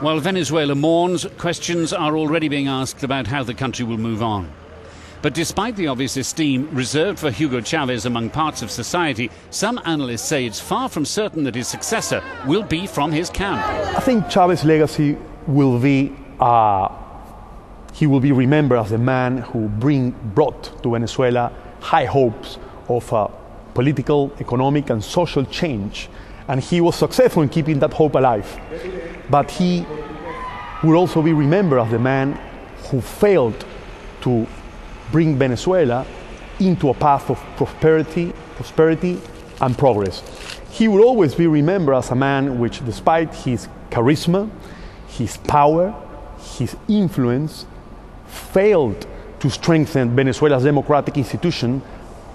While Venezuela mourns, questions are already being asked about how the country will move on. But despite the obvious esteem reserved for Hugo Chavez among parts of society, some analysts say it's far from certain that his successor will be from his camp. I think Chavez's legacy will be, he will be remembered as the man who brought to Venezuela high hopes of political, economic and social change. And he was successful in keeping that hope alive. But he will also be remembered as the man who failed to bring Venezuela into a path of prosperity and progress. He will always be remembered as a man which, despite his charisma, his power, his influence, failed to strengthen Venezuela's democratic institution,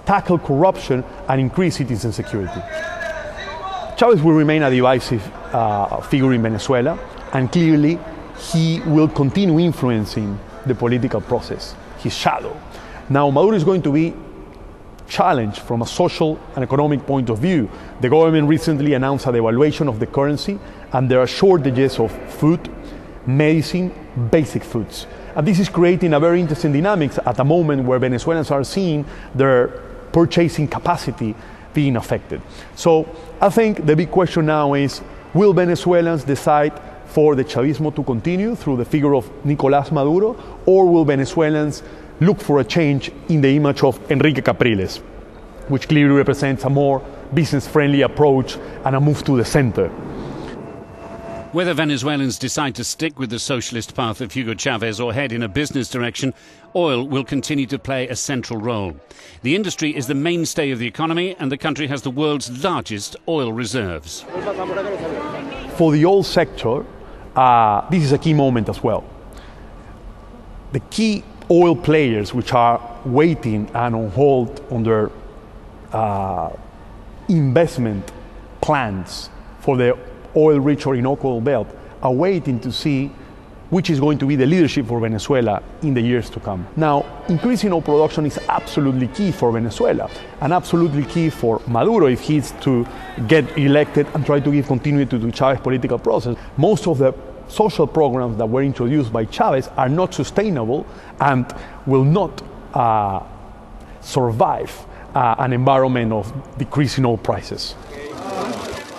tackle corruption, and increase citizen security. Chavez will remain a divisive figure in Venezuela, and clearly he will continue influencing the political process, his shadow. Now, Maduro is going to be challenged from a social and economic point of view. The government recently announced a devaluation of the currency, and there are shortages of food, medicine, basic foods. And this is creating a very interesting dynamics at a moment where Venezuelans are seeing their purchasing capacity being affected. So I think the big question now is, will Venezuelans decide for the Chavismo to continue through the figure of Nicolás Maduro, or will Venezuelans look for a change in the image of Enrique Capriles, which clearly represents a more business-friendly approach and a move to the center? Whether Venezuelans decide to stick with the socialist path of Hugo Chavez or head in a business direction, oil will continue to play a central role. The industry is the mainstay of the economy, and the country has the world's largest oil reserves. For the oil sector, this is a key moment as well. The key oil players which are waiting and on hold on their investment plans for the oil-rich Orinoco belt are waiting to see which is going to be the leadership for Venezuela in the years to come. Now, increasing oil production is absolutely key for Venezuela and absolutely key for Maduro if he's to get elected and try to give continuity to Chavez's political process. Most of the social programs that were introduced by Chavez are not sustainable and will not survive an environment of decreasing oil prices.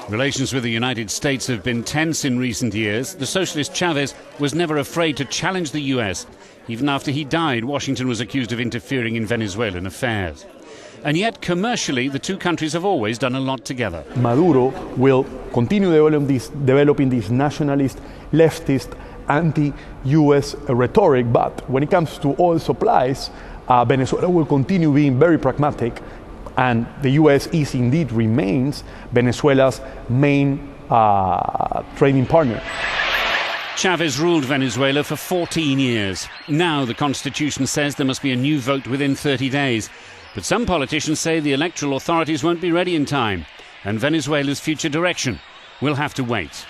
Relations with the United States have been tense in recent years. The socialist Chavez was never afraid to challenge the US. Even after he died, Washington was accused of interfering in Venezuelan affairs. And yet, commercially, the two countries have always done a lot together. Maduro will continue developing this nationalist, leftist, anti-US rhetoric, but when it comes to oil supplies, Venezuela will continue being very pragmatic, and the US is indeed remains Venezuela's main trading partner. Chavez ruled Venezuela for 14 years. Now the constitution says there must be a new vote within 30 days. But some politicians say the electoral authorities won't be ready in time, and Venezuela's future direction will have to wait.